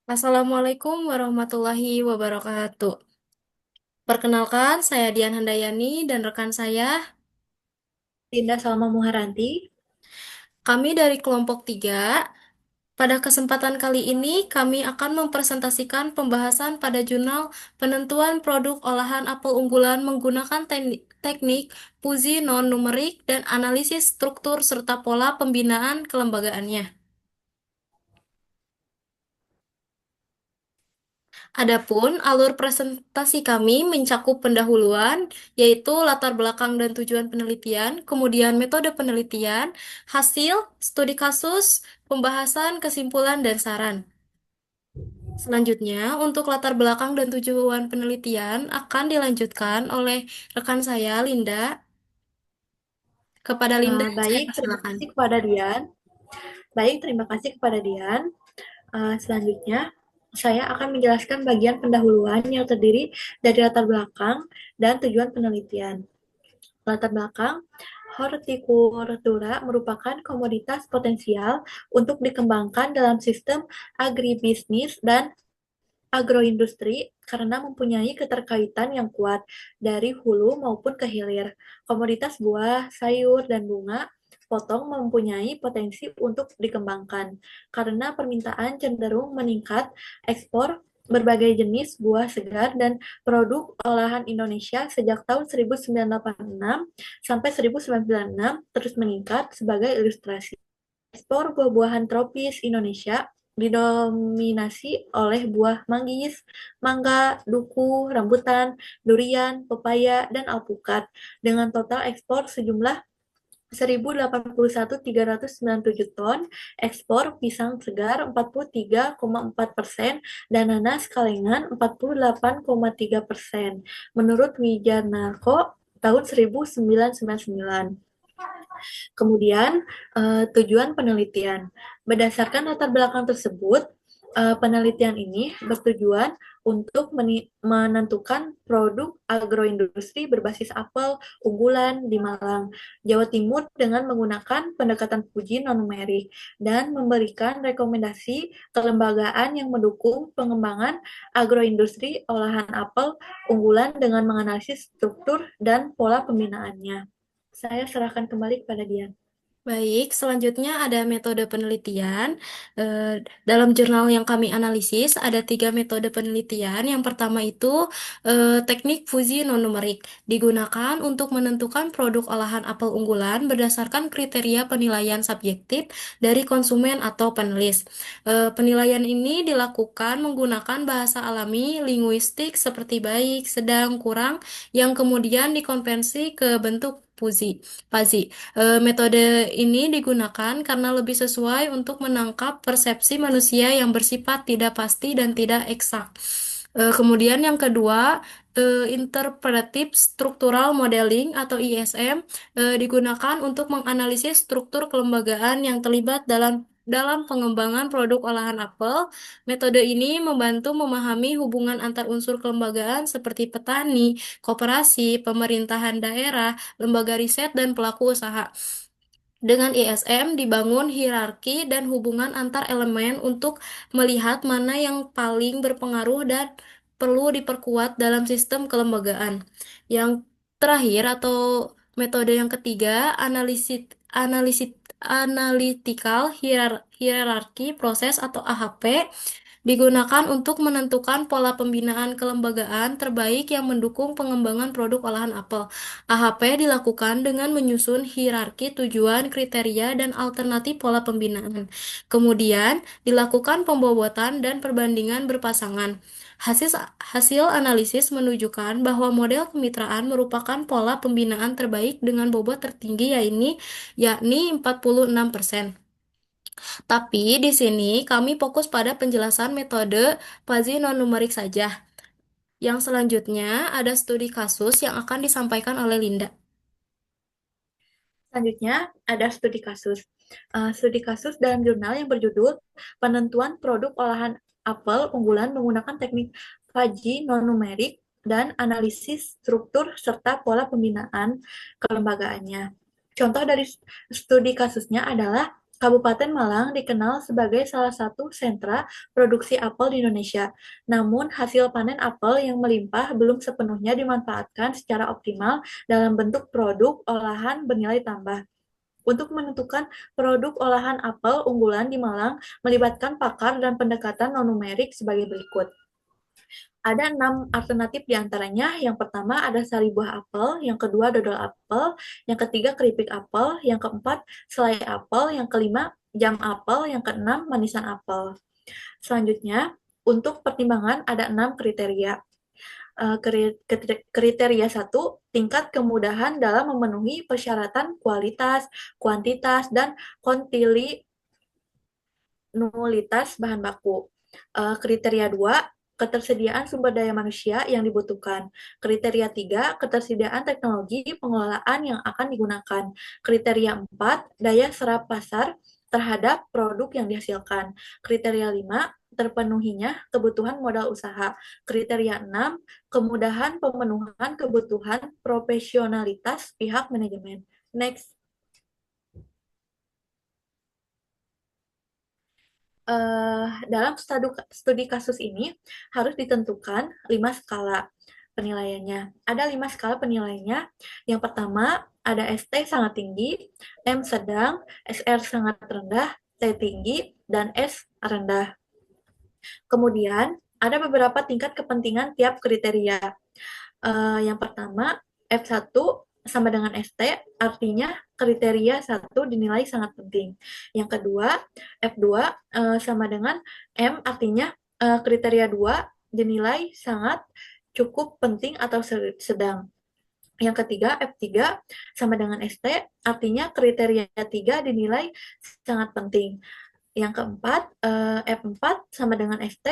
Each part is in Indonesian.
Assalamualaikum warahmatullahi wabarakatuh. Perkenalkan, saya Dian Handayani dan rekan saya. Dinda Salma Muharanti. Kami dari kelompok 3. Pada kesempatan kali ini, kami akan mempresentasikan pembahasan pada jurnal penentuan produk olahan apel unggulan menggunakan teknik Fuzzy non-numerik dan analisis struktur serta pola pembinaan kelembagaannya. Adapun alur presentasi kami mencakup pendahuluan, yaitu latar belakang dan tujuan penelitian, kemudian metode penelitian, hasil, studi kasus, pembahasan, kesimpulan, dan saran. Selanjutnya, untuk latar belakang dan tujuan penelitian akan dilanjutkan oleh rekan saya, Linda. Kepada Linda, saya Baik, terima persilakan. kasih kepada Dian. Baik, terima kasih kepada Dian. Selanjutnya, saya akan menjelaskan bagian pendahuluan yang terdiri dari latar belakang dan tujuan penelitian. Latar belakang, hortikultura merupakan komoditas potensial untuk dikembangkan dalam sistem agribisnis dan agroindustri karena mempunyai keterkaitan yang kuat dari hulu maupun ke hilir. Komoditas buah, sayur, dan bunga potong mempunyai potensi untuk dikembangkan karena permintaan cenderung meningkat. Ekspor berbagai jenis buah segar dan produk olahan Indonesia sejak tahun 1986 sampai 1996 terus meningkat. Sebagai ilustrasi, ekspor buah-buahan tropis Indonesia didominasi oleh buah manggis, mangga, duku, rambutan, durian, pepaya, dan alpukat dengan total ekspor sejumlah 1.081.397 ton, ekspor pisang segar 43,4% dan nanas kalengan 48,3% menurut Wijanarko tahun 1999. Kemudian, tujuan penelitian. Berdasarkan latar belakang tersebut, penelitian ini bertujuan untuk menentukan produk agroindustri berbasis apel unggulan di Malang, Jawa Timur dengan menggunakan pendekatan Fuji non-numerik dan memberikan rekomendasi kelembagaan yang mendukung pengembangan agroindustri olahan apel unggulan dengan menganalisis struktur dan pola pembinaannya. Saya serahkan kembali kepada Dian. Baik, selanjutnya ada metode penelitian. Dalam jurnal yang kami analisis, ada tiga metode penelitian. Yang pertama itu teknik fusi non-numerik. Digunakan untuk menentukan produk olahan apel unggulan berdasarkan kriteria penilaian subjektif dari konsumen atau panelis. Penilaian ini dilakukan menggunakan bahasa alami, linguistik seperti baik, sedang, kurang, yang kemudian dikonversi ke bentuk Fuzzy. Metode ini digunakan karena lebih sesuai untuk menangkap persepsi manusia yang bersifat tidak pasti dan tidak eksak. Kemudian yang kedua, Interpretive Structural Modeling atau ISM digunakan untuk menganalisis struktur kelembagaan yang terlibat dalam pengembangan produk olahan apel. Metode ini membantu memahami hubungan antar unsur kelembagaan seperti petani, koperasi, pemerintahan daerah, lembaga riset, dan pelaku usaha. Dengan ISM dibangun hierarki dan hubungan antar elemen untuk melihat mana yang paling berpengaruh dan perlu diperkuat dalam sistem kelembagaan. Yang terakhir atau metode yang ketiga, analisis analisis analytical hierarchy process atau AHP digunakan untuk menentukan pola pembinaan kelembagaan terbaik yang mendukung pengembangan produk olahan apel. AHP dilakukan dengan menyusun hierarki tujuan, kriteria, dan alternatif pola pembinaan. Kemudian, dilakukan pembobotan dan perbandingan berpasangan. Hasil, hasil analisis menunjukkan bahwa model kemitraan merupakan pola pembinaan terbaik dengan bobot tertinggi yakni 46%. Tapi di sini kami fokus pada penjelasan metode Fuzzy non-numerik saja. Yang selanjutnya ada studi kasus yang akan disampaikan oleh Linda. Selanjutnya, ada studi kasus. Studi kasus dalam jurnal yang berjudul Penentuan Produk Olahan Apel Unggulan Menggunakan Teknik Fuzzy Non-Numerik dan Analisis Struktur serta Pola Pembinaan Kelembagaannya. Contoh dari studi kasusnya adalah Kabupaten Malang dikenal sebagai salah satu sentra produksi apel di Indonesia. Namun, hasil panen apel yang melimpah belum sepenuhnya dimanfaatkan secara optimal dalam bentuk produk olahan bernilai tambah. Untuk menentukan produk olahan apel unggulan di Malang melibatkan pakar dan pendekatan non-numerik sebagai berikut. Ada 6 alternatif diantaranya. Yang pertama ada sari buah apel, yang kedua dodol apel, yang ketiga keripik apel, yang keempat selai apel, yang kelima jam apel, yang keenam manisan apel. Selanjutnya, untuk pertimbangan ada 6 kriteria. Kriteria satu, tingkat kemudahan dalam memenuhi persyaratan kualitas, kuantitas, dan kontinuitas bahan baku. Kriteria 2, ketersediaan sumber daya manusia yang dibutuhkan. Kriteria 3, ketersediaan teknologi pengelolaan yang akan digunakan. Kriteria 4, daya serap pasar terhadap produk yang dihasilkan. Kriteria 5, terpenuhinya kebutuhan modal usaha. Kriteria 6, kemudahan pemenuhan kebutuhan profesionalitas pihak manajemen. Next. Dalam studi kasus ini harus ditentukan 5 skala penilaiannya. Ada 5 skala penilaiannya. Yang pertama ada ST sangat tinggi, M sedang, SR sangat rendah, T tinggi, dan S rendah. Kemudian ada beberapa tingkat kepentingan tiap kriteria. Yang pertama F1 sama dengan ST, artinya kriteria 1 dinilai sangat penting. Yang kedua, F2 sama dengan M, artinya kriteria 2 dinilai sangat cukup penting atau sedang. Yang ketiga, F3 sama dengan ST, artinya kriteria 3 dinilai sangat penting. Yang keempat, F4 sama dengan ST,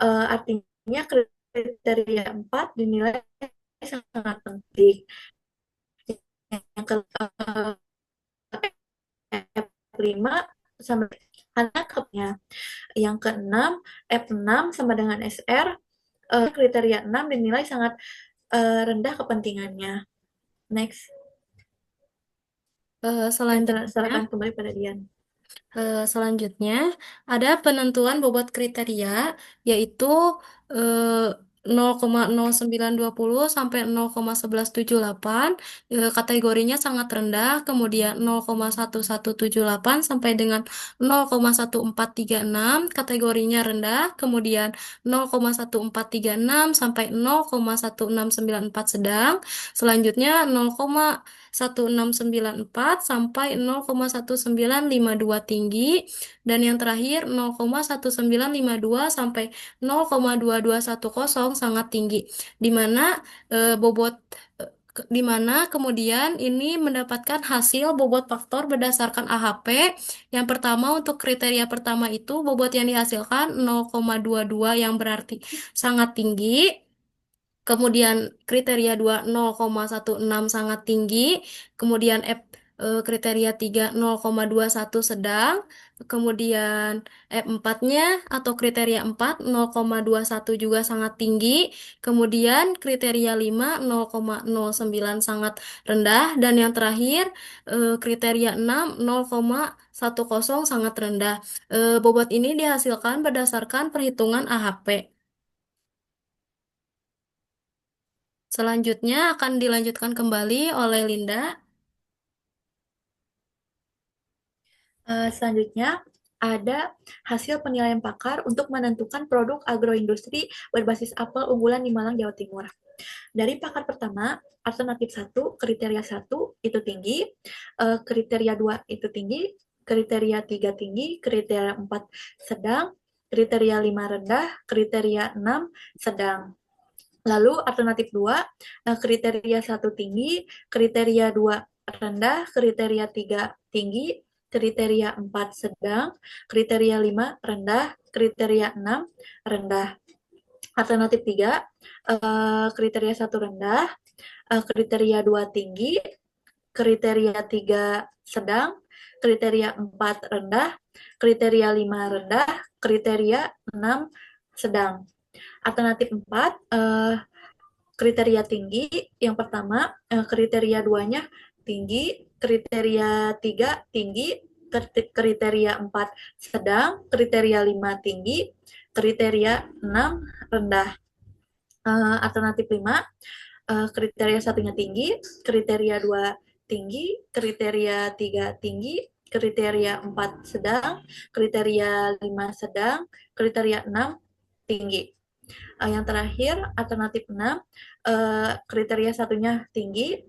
artinya kriteria 4 dinilai sangat penting. Yang ke F5 sama anaknya. Yang keenam, F6 sama dengan SR, kriteria 6 dinilai sangat rendah kepentingannya. Next. Selanjutnya, Silakan kembali pada Dian. Selanjutnya, ada penentuan bobot kriteria, yaitu eh, 0,0920 sampai 0,1178. Kategorinya sangat rendah, kemudian 0,1178 sampai dengan 0,1436, kategorinya rendah, kemudian 0,1436 sampai 0,1694 sedang, selanjutnya 0,1694 sampai 0,1952 tinggi, dan yang terakhir 0,1952 sampai 0,2210 sangat tinggi, di mana bobot di mana kemudian ini mendapatkan hasil bobot faktor berdasarkan AHP. Yang pertama, untuk kriteria pertama itu bobot yang dihasilkan 0,22 yang berarti sangat tinggi. Kemudian kriteria 2 0,16 sangat tinggi, kemudian kriteria 3 0,21 sedang, kemudian F4-nya atau kriteria 4 0,21 juga sangat tinggi, kemudian kriteria 5 0,09 sangat rendah, dan yang terakhir kriteria 6 0,10 sangat rendah. Bobot ini dihasilkan berdasarkan perhitungan AHP. Selanjutnya akan dilanjutkan kembali oleh Linda. Selanjutnya, ada hasil penilaian pakar untuk menentukan produk agroindustri berbasis apel unggulan di Malang, Jawa Timur. Dari pakar pertama, alternatif 1, kriteria 1 itu tinggi, kriteria 2 itu tinggi, kriteria 3 tinggi, kriteria 4 sedang, kriteria 5 rendah, kriteria 6 sedang. Lalu alternatif 2, kriteria 1 tinggi, kriteria 2 rendah, kriteria 3 tinggi, kriteria 4 sedang, kriteria 5 rendah, kriteria 6 rendah. Alternatif 3, kriteria 1 rendah, kriteria 2 tinggi, kriteria 3 sedang, kriteria 4 rendah, kriteria 5 rendah, kriteria 6 sedang. Alternatif 4, kriteria tinggi. Yang pertama, kriteria 2-nya tinggi, kriteria 3 tinggi, kriteria 4 sedang, kriteria 5 tinggi, kriteria 6 rendah. Alternatif 5, kriteria satunya tinggi, kriteria 2 tinggi, kriteria 3 tinggi, kriteria 4 sedang, kriteria 5 sedang, kriteria 6 tinggi. Yang terakhir, alternatif 6, kriteria satunya tinggi,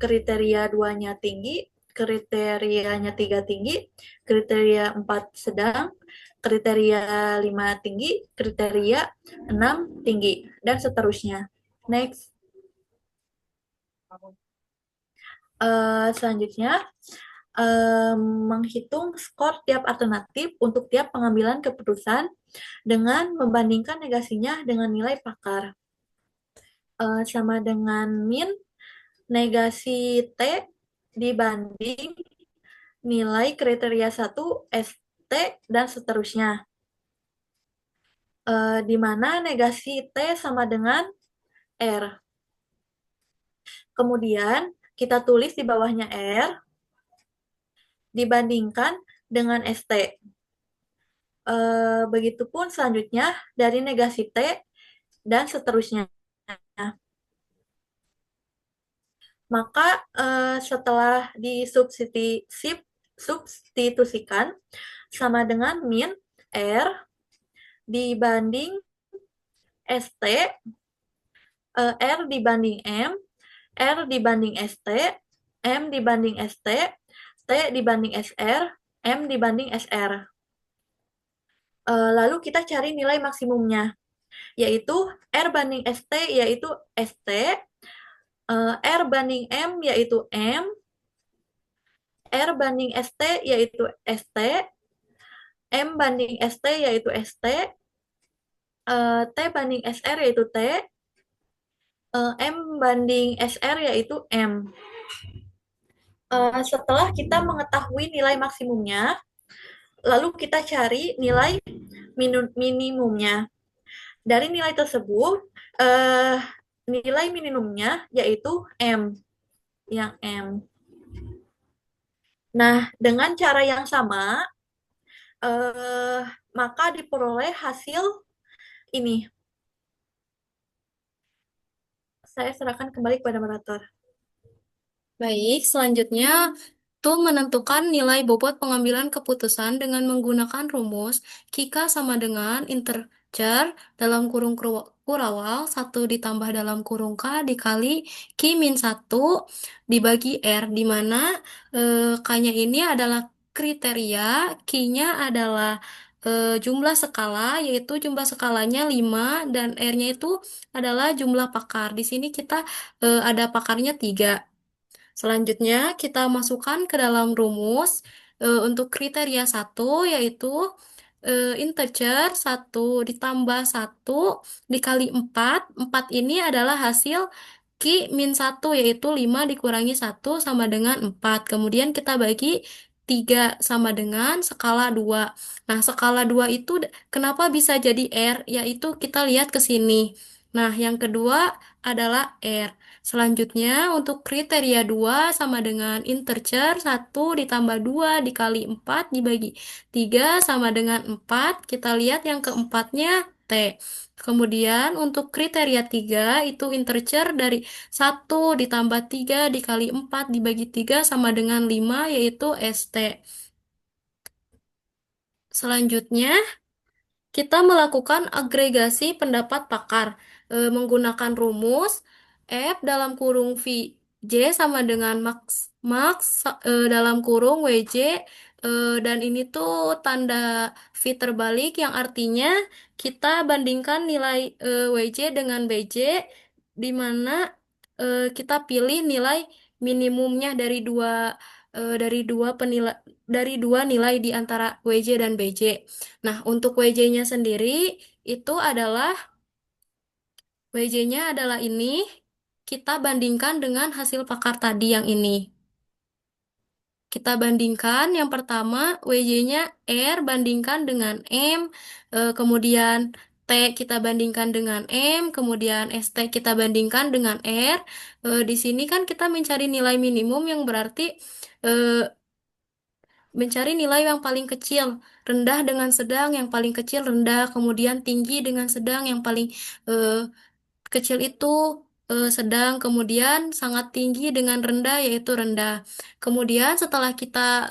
kriteria duanya tinggi, kriterianya 3 tinggi, kriteria 4 sedang, kriteria 5 tinggi, kriteria 6 tinggi, dan seterusnya. Next. Selanjutnya, menghitung skor tiap alternatif untuk tiap pengambilan keputusan dengan membandingkan negasinya dengan nilai pakar. Sama dengan min negasi T dibanding nilai kriteria 1 ST dan seterusnya. Di mana negasi T sama dengan R. Kemudian kita tulis di bawahnya R dibandingkan dengan ST. Begitupun selanjutnya dari negasi T dan seterusnya. Maka setelah disubstitusikan sama dengan min R dibanding ST, R dibanding M, R dibanding ST, M dibanding ST, T dibanding SR, M dibanding SR. Lalu kita cari nilai maksimumnya, yaitu R banding ST yaitu ST, R banding M yaitu M, R banding ST yaitu ST, M banding ST yaitu ST, T banding SR yaitu T, M banding SR yaitu M. Setelah kita mengetahui nilai maksimumnya, lalu kita cari nilai minimumnya. Dari nilai tersebut, nilai minimumnya yaitu M, yang M. Nah, dengan cara yang sama, maka diperoleh hasil ini. Saya serahkan kembali kepada moderator. Baik, selanjutnya itu menentukan nilai bobot pengambilan keputusan dengan menggunakan rumus Kika sama dengan integer dalam kurung kurawal 1 ditambah dalam kurung K dikali Ki min 1 dibagi R, di mana K-nya ini adalah kriteria, Ki-nya adalah jumlah skala, yaitu jumlah skalanya 5 dan R-nya itu adalah jumlah pakar. Di sini kita ada pakarnya 3. Selanjutnya, kita masukkan ke dalam rumus untuk kriteria satu, yaitu integer 1 ditambah 1 dikali 4. 4 ini adalah hasil Ki min 1, yaitu 5 dikurangi 1 sama dengan 4. Kemudian kita bagi 3 sama dengan skala 2. Nah, skala 2 itu kenapa bisa jadi R? Yaitu kita lihat ke sini. Nah, yang kedua adalah R. Selanjutnya, untuk kriteria 2 sama dengan integer 1 ditambah 2 dikali 4 dibagi 3 sama dengan 4. Kita lihat yang keempatnya T. Kemudian, untuk kriteria 3 itu integer dari 1 ditambah 3 dikali 4 dibagi 3 sama dengan 5, yaitu ST. Selanjutnya, kita melakukan agregasi pendapat pakar menggunakan rumus F dalam kurung VJ sama dengan max max dalam kurung WJ, dan ini tuh tanda V terbalik yang artinya kita bandingkan nilai WJ dengan BJ, di mana kita pilih nilai minimumnya dari dua penilai dari dua nilai di antara WJ dan BJ. Nah, untuk WJ-nya sendiri itu adalah WJ-nya adalah ini. Kita bandingkan dengan hasil pakar tadi yang ini. Kita bandingkan yang pertama WJ-nya R bandingkan dengan M, kemudian T kita bandingkan dengan M, kemudian ST kita bandingkan dengan R. Di sini kan kita mencari nilai minimum yang berarti eh, mencari nilai yang paling kecil, rendah dengan sedang, yang paling kecil rendah, kemudian tinggi dengan sedang, yang paling eh, kecil itu sedang, kemudian sangat tinggi dengan rendah yaitu rendah. Kemudian setelah kita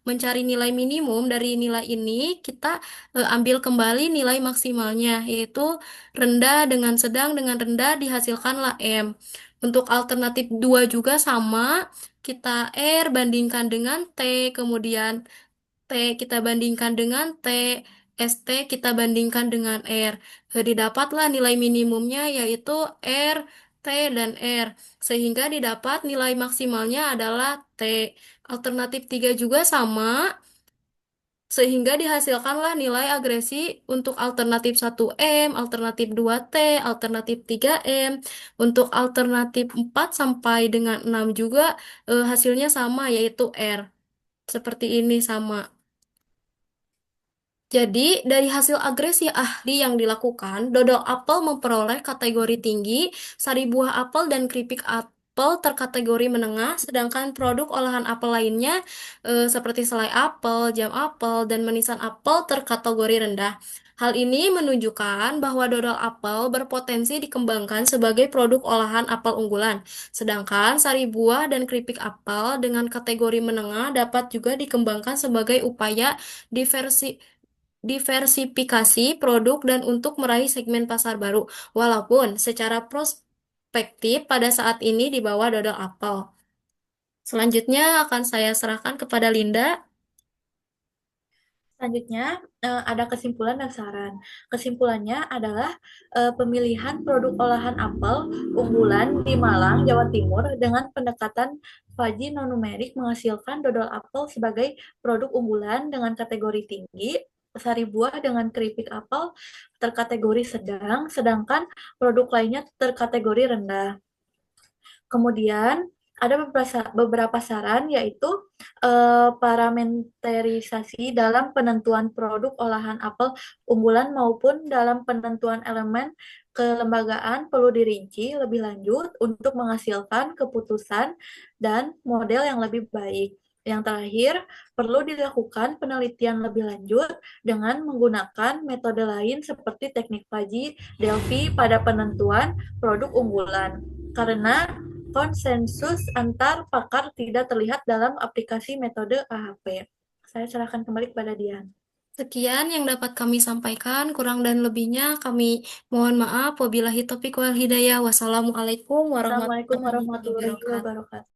mencari nilai minimum dari nilai ini, kita ambil kembali nilai maksimalnya yaitu rendah dengan rendah dihasilkanlah M. Untuk alternatif 2 juga sama, kita R bandingkan dengan T, kemudian T kita bandingkan dengan T, ST kita bandingkan dengan R. Didapatlah nilai minimumnya yaitu R, T, dan R. Sehingga didapat nilai maksimalnya adalah T. Alternatif 3 juga sama, sehingga dihasilkanlah nilai agresi untuk alternatif 1M, alternatif 2T, alternatif 3M. Untuk alternatif 4 sampai dengan 6 juga hasilnya sama yaitu R. Seperti ini sama. Jadi, dari hasil agresi ahli yang dilakukan, dodol apel memperoleh kategori tinggi, sari buah apel dan keripik apel terkategori menengah, sedangkan produk olahan apel lainnya seperti selai apel, jam apel, dan manisan apel terkategori rendah. Hal ini menunjukkan bahwa dodol apel berpotensi dikembangkan sebagai produk olahan apel unggulan, sedangkan sari buah dan keripik apel dengan kategori menengah dapat juga dikembangkan sebagai upaya diversifikasi produk dan untuk meraih segmen pasar baru, walaupun secara prospektif pada saat ini di bawah dodol apel. Selanjutnya akan saya serahkan kepada Linda. Selanjutnya, ada kesimpulan dan saran. Kesimpulannya adalah pemilihan produk olahan apel unggulan di Malang, Jawa Timur dengan pendekatan Faji non-numerik menghasilkan dodol apel sebagai produk unggulan dengan kategori tinggi, sari buah dengan keripik apel terkategori sedang, sedangkan produk lainnya terkategori rendah. Kemudian ada beberapa saran yaitu parameterisasi dalam penentuan produk olahan apel unggulan maupun dalam penentuan elemen kelembagaan perlu dirinci lebih lanjut untuk menghasilkan keputusan dan model yang lebih baik. Yang terakhir, perlu dilakukan penelitian lebih lanjut dengan menggunakan metode lain seperti teknik Faji, Delphi pada penentuan produk unggulan. Karena konsensus antar pakar tidak terlihat dalam aplikasi metode AHP. Saya serahkan kembali kepada Dian. Sekian yang dapat kami sampaikan, kurang dan lebihnya kami mohon maaf. Wabillahi taufiq wal hidayah. Wassalamualaikum Assalamualaikum warahmatullahi warahmatullahi wabarakatuh. wabarakatuh.